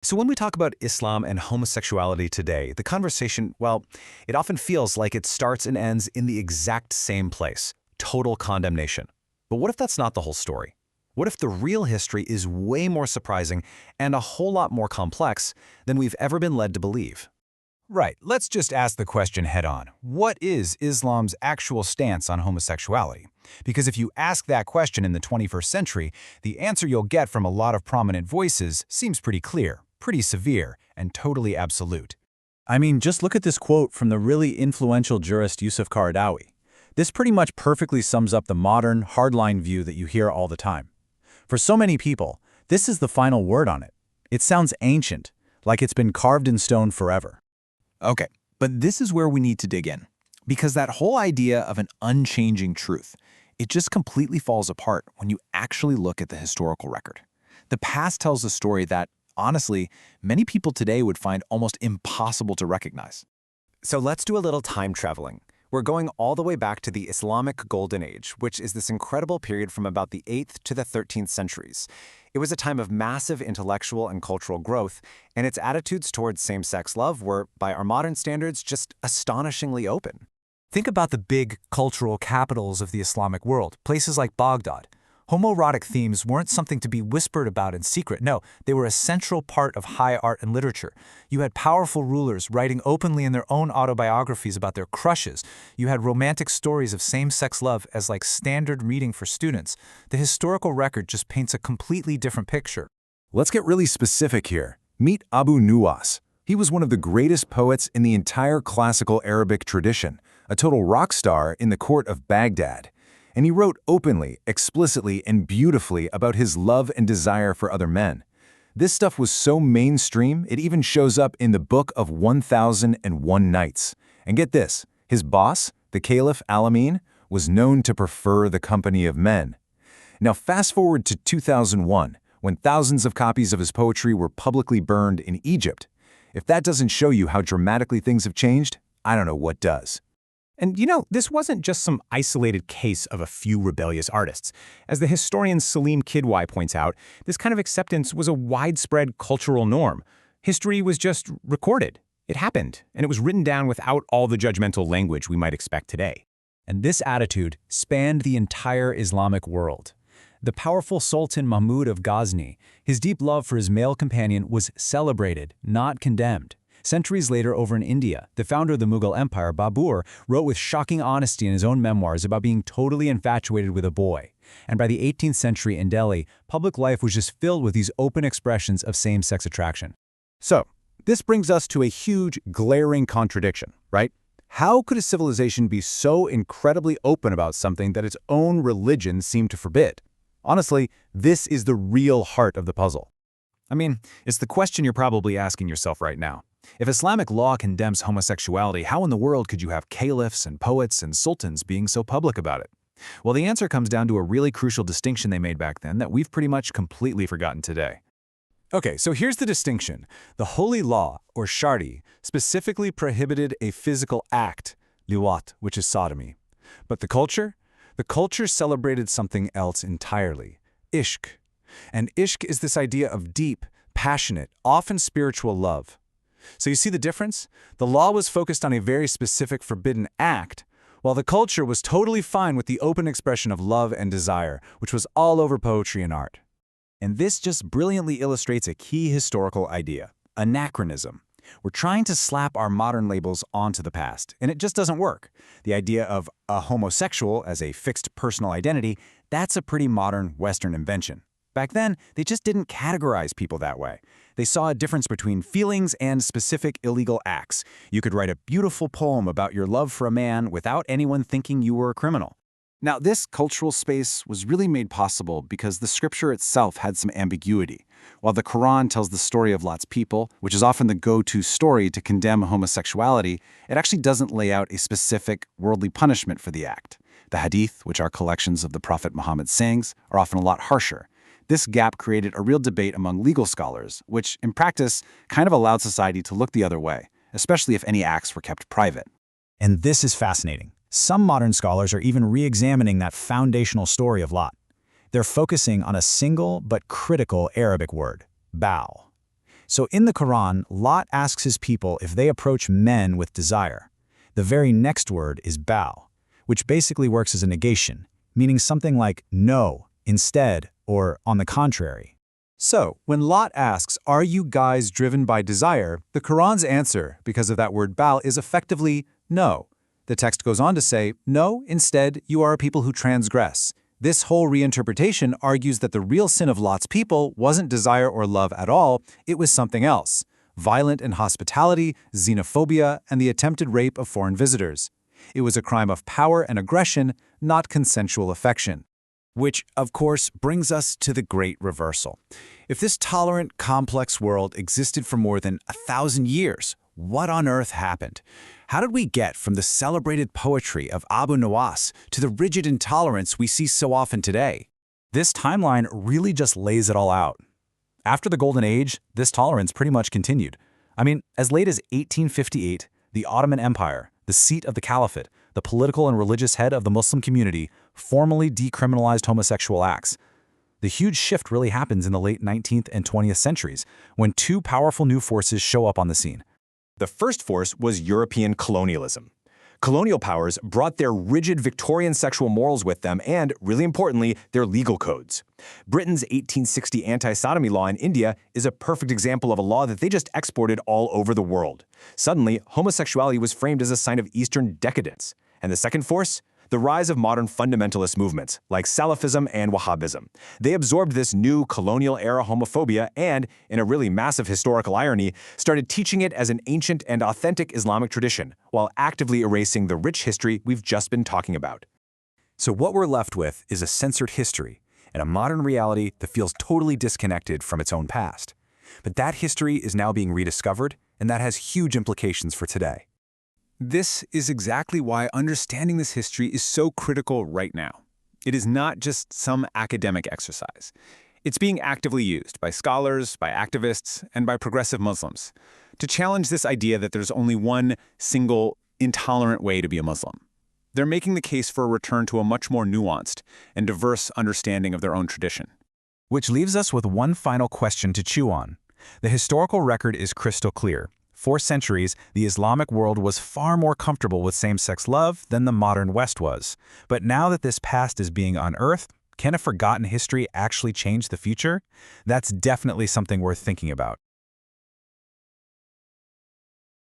So when we talk about Islam and homosexuality today, the conversation, well, it often feels like it starts and ends in the exact same place, total condemnation. But what if that's not the whole story? What if the real history is way more surprising and a whole lot more complex than we've ever been led to believe? Right, let's just ask the question head-on. What is Islam's actual stance on homosexuality? Because if you ask that question in the 21st century, the answer you'll get from a lot of prominent voices seems pretty clear, pretty severe, and totally absolute. I mean, just look at this quote from the really influential jurist Yusuf Qaradawi. This pretty much perfectly sums up the modern, hardline view that you hear all the time. For so many people, this is the final word on it. It sounds ancient, like it's been carved in stone forever. Okay, but this is where we need to dig in. Because that whole idea of an unchanging truth, it just completely falls apart when you actually look at the historical record. The past tells a story that, honestly, many people today would find almost impossible to recognize. So let's do a little time traveling. We're going all the way back to the Islamic Golden Age, which is this incredible period from about the 8th to the 13th centuries. It was a time of massive intellectual and cultural growth, and its attitudes towards same-sex love were, by our modern standards, just astonishingly open. Think about the big cultural capitals of the Islamic world, places like Baghdad. Homoerotic themes weren't something to be whispered about in secret. No, they were a central part of high art and literature. You had powerful rulers writing openly in their own autobiographies about their crushes. You had romantic stories of same-sex love as like standard reading for students. The historical record just paints a completely different picture. Let's get really specific here. Meet Abu Nuwas. He was one of the greatest poets in the entire classical Arabic tradition, a total rock star in the court of Baghdad. And he wrote openly, explicitly, and beautifully about his love and desire for other men. This stuff was so mainstream, it even shows up in the Book of 1001 Nights. And get this, his boss, the Caliph Al-Amin, was known to prefer the company of men. Now fast forward to 2001, when thousands of copies of his poetry were publicly burned in Egypt. If that doesn't show you how dramatically things have changed, I don't know what does. And this wasn't just some isolated case of a few rebellious artists. As the historian Salim Kidwai points out, this kind of acceptance was a widespread cultural norm. History was just recorded. It happened, and it was written down without all the judgmental language we might expect today. And this attitude spanned the entire Islamic world. The powerful Sultan Mahmud of Ghazni, his deep love for his male companion was celebrated, not condemned. Centuries later, over in India, the founder of the Mughal Empire, Babur, wrote with shocking honesty in his own memoirs about being totally infatuated with a boy. And by the 18th century in Delhi, public life was just filled with these open expressions of same-sex attraction. So, this brings us to a huge, glaring contradiction, right? How could a civilization be so incredibly open about something that its own religion seemed to forbid? Honestly, this is the real heart of the puzzle. I mean, it's the question you're probably asking yourself right now. If Islamic law condemns homosexuality, how in the world could you have caliphs and poets and sultans being so public about it? Well, the answer comes down to a really crucial distinction they made back then that we've pretty much completely forgotten today. Okay, so here's the distinction. The Holy Law, or Shari, specifically prohibited a physical act, liwat, which is sodomy. But the culture? The culture celebrated something else entirely, ishq. And ishq is this idea of deep, passionate, often spiritual love. So you see the difference? The law was focused on a very specific forbidden act, while the culture was totally fine with the open expression of love and desire, which was all over poetry and art. And this just brilliantly illustrates a key historical idea, anachronism. We're trying to slap our modern labels onto the past, and it just doesn't work. The idea of a homosexual as a fixed personal identity, that's a pretty modern Western invention. Back then, they just didn't categorize people that way. They saw a difference between feelings and specific illegal acts. You could write a beautiful poem about your love for a man without anyone thinking you were a criminal. Now, this cultural space was really made possible because the scripture itself had some ambiguity. While the Quran tells the story of Lot's people, which is often the go-to story to condemn homosexuality, it actually doesn't lay out a specific worldly punishment for the act. The Hadith, which are collections of the Prophet Muhammad's sayings, are often a lot harsher. This gap created a real debate among legal scholars, which, in practice, kind of allowed society to look the other way, especially if any acts were kept private. And this is fascinating. Some modern scholars are even re-examining that foundational story of Lot. They're focusing on a single but critical Arabic word, bao. So in the Quran, Lot asks his people if they approach men with desire. The very next word is bal, which basically works as a negation, meaning something like no, instead, or on the contrary. So, when Lot asks, "Are you guys driven by desire?" the Quran's answer, because of that word bal, is effectively no. The text goes on to say, "No, instead, you are a people who transgress." This whole reinterpretation argues that the real sin of Lot's people wasn't desire or love at all, it was something else: violent inhospitality, xenophobia, and the attempted rape of foreign visitors. It was a crime of power and aggression, not consensual affection. Which, of course, brings us to the great reversal. If this tolerant, complex world existed for more than 1,000 years, what on earth happened? How did we get from the celebrated poetry of Abu Nuwas to the rigid intolerance we see so often today? This timeline really just lays it all out. After the Golden Age, this tolerance pretty much continued. I mean, as late as 1858, the Ottoman Empire, the seat of the Caliphate, the political and religious head of the Muslim community, formally decriminalized homosexual acts. The huge shift really happens in the late 19th and 20th centuries, when two powerful new forces show up on the scene. The first force was European colonialism. Colonial powers brought their rigid Victorian sexual morals with them and, really importantly, their legal codes. Britain's 1860 anti-sodomy law in India is a perfect example of a law that they just exported all over the world. Suddenly, homosexuality was framed as a sign of Eastern decadence. And the second force? The rise of modern fundamentalist movements, like Salafism and Wahhabism. They absorbed this new colonial-era homophobia and, in a really massive historical irony, started teaching it as an ancient and authentic Islamic tradition, while actively erasing the rich history we've just been talking about. So what we're left with is a censored history and a modern reality that feels totally disconnected from its own past. But that history is now being rediscovered, and that has huge implications for today. This is exactly why understanding this history is so critical right now. It is not just some academic exercise. It's being actively used by scholars, by activists, and by progressive Muslims to challenge this idea that there's only one single, intolerant way to be a Muslim. They're making the case for a return to a much more nuanced and diverse understanding of their own tradition. Which leaves us with one final question to chew on. The historical record is crystal clear. For centuries, the Islamic world was far more comfortable with same-sex love than the modern West was. But now that this past is being unearthed, can a forgotten history actually change the future? That's definitely something worth thinking about.